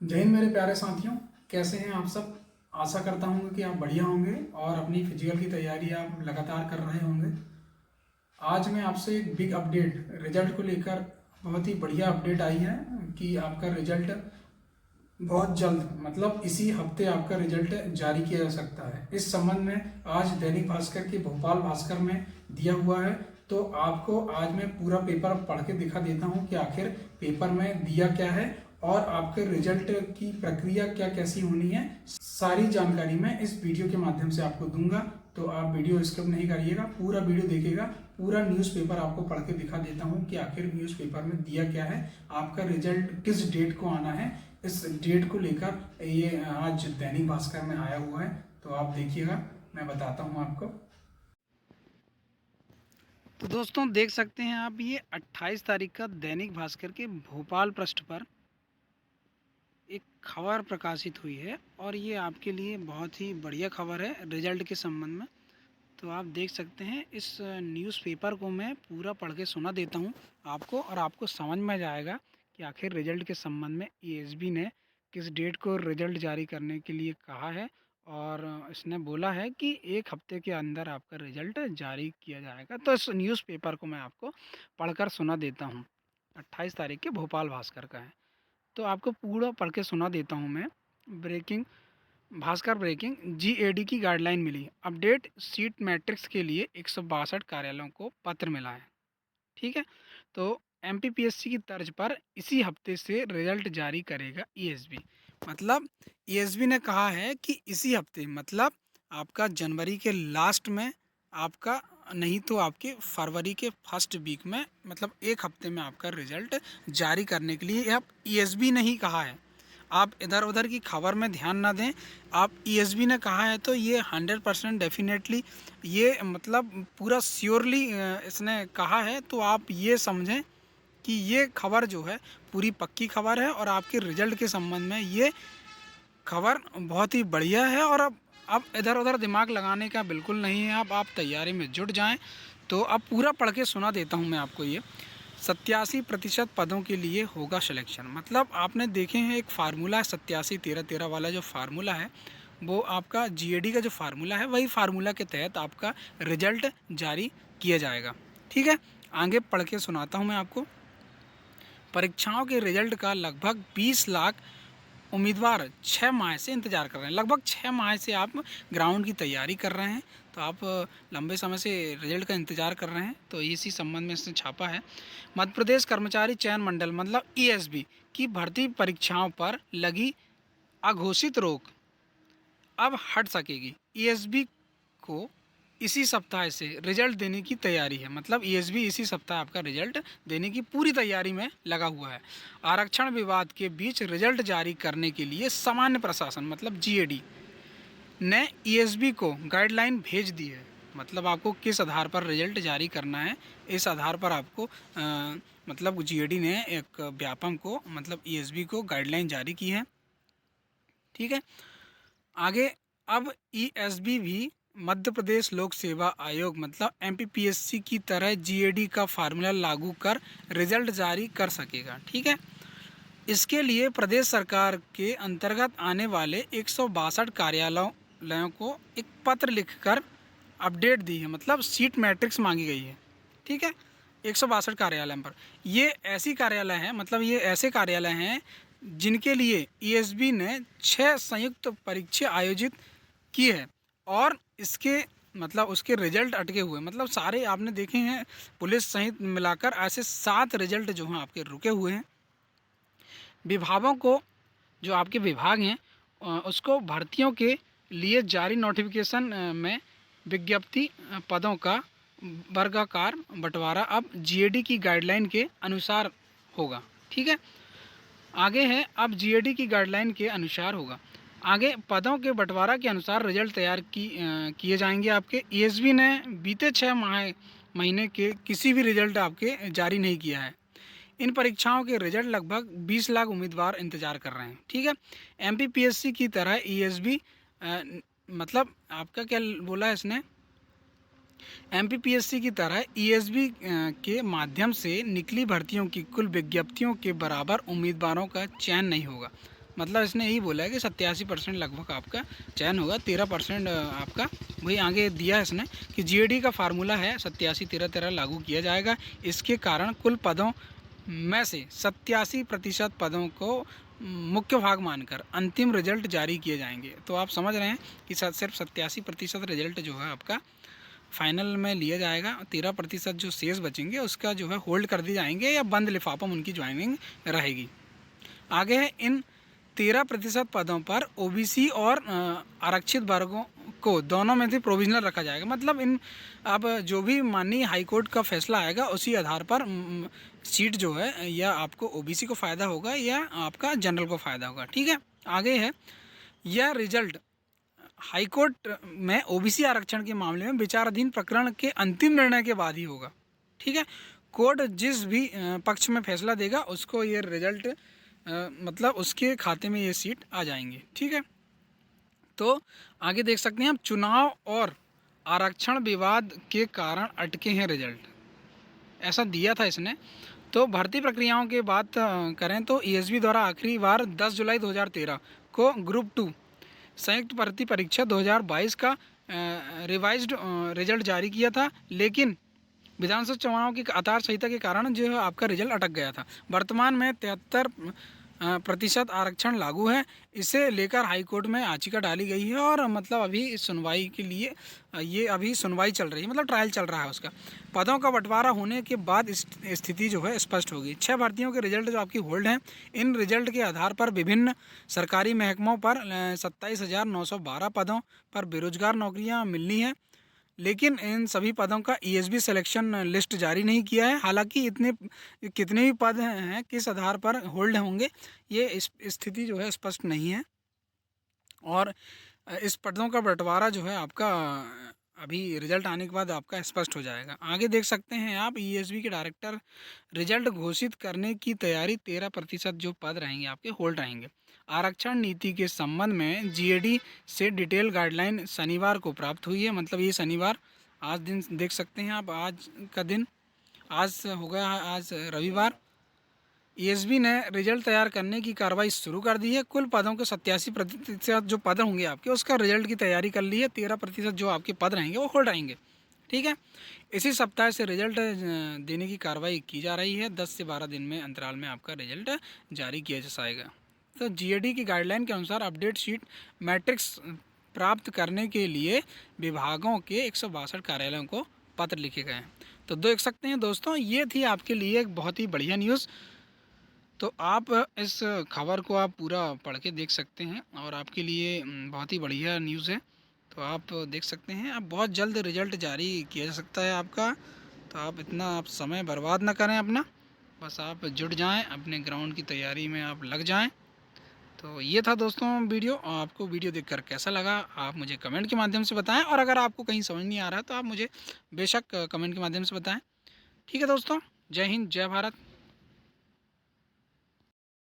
जय हिंद मेरे प्यारे साथियों। कैसे हैं आप सब। आशा करता हूँ कि आप बढ़िया होंगे और अपनी फिजिकल की तैयारी आप लगातार कर रहे होंगे। आज मैं आपसे एक बिग अपडेट रिजल्ट को लेकर, बहुत ही बढ़िया अपडेट आई है कि आपका रिजल्ट बहुत जल्द, मतलब इसी हफ्ते आपका रिजल्ट जारी किया जा सकता है। इस संबंध में आज दैनिक भास्कर के भोपाल भास्कर में दिया हुआ है। तो आपको आज मैं पूरा पेपर पढ़ के दिखा देता हूँ कि आखिर पेपर में दिया क्या है और आपके रिजल्ट की प्रक्रिया क्या कैसी होनी है। सारी जानकारी मैं इस वीडियो के माध्यम से आपको दूंगा। तो आप वीडियो स्किप नहीं करिएगा, पूरा वीडियो देखिएगा। पूरा न्यूज़पेपर आपको पढ़ के दिखा देता हूँ कि आखिर न्यूज़पेपर में दिया क्या है, आपका रिजल्ट किस डेट को आना है। इस डेट को लेकर ये आज दैनिक भास्कर में आया हुआ है। तो आप देखिएगा, मैं बताता हूँ आपको। तो दोस्तों देख सकते हैं आप, ये 28 तारीख का दैनिक भास्कर के भोपाल पृष्ठ पर एक खबर प्रकाशित हुई है और ये आपके लिए बहुत ही बढ़िया खबर है रिजल्ट के संबंध में। तो आप देख सकते हैं, इस न्यूज़पेपर को मैं पूरा पढ़ के सुना देता हूँ आपको और आपको समझ में जाएगा कि आखिर रिजल्ट के संबंध में ईएसबी ने किस डेट को रिजल्ट जारी करने के लिए कहा है। और इसने बोला है कि एक हफ्ते के अंदर आपका रिजल्ट जारी किया जाएगा। तो इस न्यूज़पेपर को मैं आपको पढ़कर सुना देता हूँ। 28 तारीख के भोपाल भास्कर का है, तो आपको पूरा पढ़ के सुना देता हूँ मैं। ब्रेकिंग भास्कर ब्रेकिंग, जीएडी की गाइडलाइन मिली, अपडेट सीट मैट्रिक्स के लिए 162 कार्यालयों को पत्र मिला है। ठीक है, तो एमपीपीएससी की तर्ज पर इसी हफ्ते से रिजल्ट जारी करेगा ईएसबी। मतलब ईएसबी ने कहा है कि इसी हफ्ते, मतलब आपका जनवरी के लास्ट में, आपका नहीं तो आपके फरवरी के फर्स्ट वीक में, मतलब एक हफ्ते में आपका रिजल्ट जारी करने के लिए अब ईएसबी ने ही कहा है। आप इधर उधर की खबर में ध्यान ना दें। आप ईएसबी ने कहा है तो ये 100% डेफिनेटली, ये मतलब पूरा श्योरली इसने कहा है। तो आप ये समझें कि ये खबर जो है पूरी पक्की खबर है और आपके रिजल्ट के संबंध में ये खबर बहुत ही बढ़िया है। और अब इधर उधर दिमाग लगाने का बिल्कुल नहीं है। अब आप तैयारी में जुट जाएं। तो अब पूरा पढ़ के सुना देता हूं मैं आपको। ये 87% पदों के लिए होगा सिलेक्शन। मतलब आपने देखे हैं एक फार्मूला है 87-13-13 वाला, जो फार्मूला है वो आपका जीएडी का जो फार्मूला है, वही फार्मूला के तहत आपका रिजल्ट जारी किया जाएगा। ठीक है, आगे पढ़ के सुनाता हूँ मैं आपको। परीक्षाओं के रिजल्ट का लगभग 20 लाख उम्मीदवार 6 माह से इंतज़ार कर रहे हैं। लगभग 6 माह से आप ग्राउंड की तैयारी कर रहे हैं। तो आप लंबे समय से रिजल्ट का इंतज़ार कर रहे हैं। तो इसी संबंध में इसने छापा है। मध्य प्रदेश कर्मचारी चयन मंडल मतलब ईएसबी की भर्ती परीक्षाओं पर लगी अघोषित रोक अब हट सकेगी। ईएसबी को इसी सप्ताह से रिजल्ट देने की तैयारी है। मतलब ईएसबी इसी सप्ताह आपका रिजल्ट देने की पूरी तैयारी में लगा हुआ है। आरक्षण विवाद के बीच रिजल्ट जारी करने के लिए सामान्य प्रशासन मतलब जीएडी ने ईएसबी को गाइडलाइन भेज दी है। मतलब आपको किस आधार पर रिजल्ट जारी करना है, इस आधार पर आपको मतलब जीएडी ने एक व्यापम को, मतलब ईएसबी को गाइडलाइन जारी की है। ठीक है, आगे अब ईएसबी भी मध्य प्रदेश लोक सेवा आयोग मतलब एमपीपीएससी की तरह जीएडी का फार्मूला लागू कर रिजल्ट जारी कर सकेगा। ठीक है, इसके लिए प्रदेश सरकार के अंतर्गत आने वाले 162 कार्यालयों को एक पत्र लिखकर अपडेट दी है। मतलब सीट मैट्रिक्स मांगी गई है। ठीक है, 162 कार्यालय पर, ये ऐसी कार्यालय हैं, मतलब ये ऐसे कार्यालय हैं जिनके लिए ईएसबी ने 6 संयुक्त परीक्षा आयोजित की है और इसके मतलब उसके रिजल्ट अटके हुए, मतलब सारे आपने देखे हैं पुलिस सहित मिलाकर ऐसे 7 रिजल्ट जो हैं आपके रुके हुए हैं। विभागों को, जो आपके विभाग हैं उसको भर्तियों के लिए जारी नोटिफिकेशन में विज्ञप्ति पदों का वर्गाकार बंटवारा अब जीएडी की गाइडलाइन के अनुसार होगा। ठीक है, आगे है अब जीएडी की गाइडलाइन के अनुसार होगा। आगे पदों के बंटवारा के अनुसार रिजल्ट तैयार किए जाएंगे आपके। ईएसबी ने बीते 6 महीने के किसी भी रिजल्ट आपके जारी नहीं किया है। इन परीक्षाओं के रिजल्ट लगभग 20 लाख उम्मीदवार इंतजार कर रहे हैं। ठीक है, एमपीपीएससी की तरह ईएसबी मतलब आपका क्या बोला है इसने, एमपीपीएससी की तरह ईएसबी के माध्यम से निकली भर्तियों की कुल विज्ञप्तियों के बराबर उम्मीदवारों का चयन नहीं होगा। मतलब इसने यही बोला है कि 87% लगभग आपका चयन होगा, 13% आपका वही आगे दिया है इसने कि जीएडी का फार्मूला है 87-13-13 लागू किया जाएगा। इसके कारण कुल पदों में से 87% पदों को मुख्य भाग मानकर अंतिम रिजल्ट जारी किए जाएंगे। तो आप समझ रहे हैं कि सिर्फ 87% रिजल्ट जो है आपका फाइनल में लिया जाएगा, 13% जो शेष बचेंगे उसका जो है होल्ड कर दिए जाएंगे या बंद लिफाफा में उनकी ज्वाइनिंग रहेगी। आगे है इन 13% पदों पर ओबीसी और आरक्षित वर्गों को दोनों में से प्रोविजनल रखा जाएगा। मतलब इन अब जो भी माननीय हाईकोर्ट का फैसला आएगा उसी आधार पर सीट जो है या आपको ओबीसी को फ़ायदा होगा या आपका जनरल को फ़ायदा होगा। ठीक है, आगे है यह रिजल्ट हाईकोर्ट में ओबीसी आरक्षण के मामले में विचाराधीन प्रकरण के अंतिम निर्णय के बाद ही होगा। ठीक है, कोर्ट जिस भी पक्ष में फैसला देगा उसको ये रिजल्ट मतलब उसके खाते में ये सीट आ जाएंगी। ठीक है, तो आगे देख सकते हैं आप चुनाव और आरक्षण विवाद के कारण अटके हैं रिजल्ट, ऐसा दिया था इसने। तो भर्ती प्रक्रियाओं की बात करें तो ईएसबी द्वारा आखिरी बार 10 जुलाई 2013 को ग्रुप 2 संयुक्त भर्ती परीक्षा 2022 का रिवाइज्ड रिजल्ट जारी किया था, लेकिन विधानसभा चुनाव की आचार संहिता के कारण जो है आपका रिजल्ट अटक गया था। वर्तमान में 73% आरक्षण लागू है। इसे लेकर हाईकोर्ट में याचिका डाली गई है और मतलब अभी सुनवाई के लिए ये अभी सुनवाई चल रही है, मतलब ट्रायल चल रहा है उसका। पदों का बंटवारा होने के बाद स्थिति जो है स्पष्ट होगी। 6 भर्तियों के रिजल्ट जो आपकी होल्ड हैं, इन रिजल्ट के आधार पर विभिन्न सरकारी महकमों पर 27,912 पदों पर बेरोजगार नौकरियां मिलनी है, लेकिन इन सभी पदों का ईएसबी सिलेक्शन लिस्ट जारी नहीं किया है। हालांकि इतने कितने भी पद हैं किस आधार पर होल्ड होंगे ये स्थिति जो है स्पष्ट नहीं है, और इस पदों का बंटवारा जो है आपका अभी रिजल्ट आने के बाद आपका स्पष्ट हो जाएगा। आगे देख सकते हैं आप ईएसबी के डायरेक्टर रिजल्ट घोषित करने की तैयारी, 13% जो पद रहेंगे आपके होल्ड रहेंगे। आरक्षण नीति के संबंध में जीएडी से डिटेल गाइडलाइन शनिवार को प्राप्त हुई है, मतलब ये शनिवार आज दिन देख सकते हैं आप, आज का दिन आज हो गया, आज रविवार। ईएसबी ने रिजल्ट तैयार करने की कार्रवाई शुरू कर दी है। कुल पदों के 87% जो पद होंगे आपके उसका रिजल्ट की तैयारी कर ली है। 13% जो आपके पद रहेंगे वो होल्ड रहेंगे। ठीक है, इसी सप्ताह से रिजल्ट देने की कार्रवाई की जा रही है। 10 से 12 दिन में अंतराल में आपका रिजल्ट जारी किया जाएगा। तो जीएडी की गाइडलाइन के अनुसार अपडेट शीट मैट्रिक्स प्राप्त करने के लिए विभागों के 162 कार्यालयों को पत्र लिखे गए हैं। तो देख सकते हैं दोस्तों, ये थी आपके लिए एक बहुत ही बढ़िया न्यूज़। तो आप इस खबर को आप पूरा पढ़ के देख सकते हैं और आपके लिए बहुत ही बढ़िया न्यूज़ है। तो आप देख सकते हैं, आप बहुत जल्द रिजल्ट जारी किया जा सकता है आपका। तो आप इतना आप समय बर्बाद ना करें अपना, बस आप जुट जाएं, अपने ग्राउंड की तैयारी में आप लग जाएं। तो ये था दोस्तों वीडियो। आपको वीडियो देखकर कैसा लगा आप मुझे कमेंट के माध्यम से बताएं, और अगर आपको कहीं समझ नहीं आ रहा है तो आप मुझे बेशक कमेंट के माध्यम से बताएं। ठीक है दोस्तों, जय हिंद, जय भारत।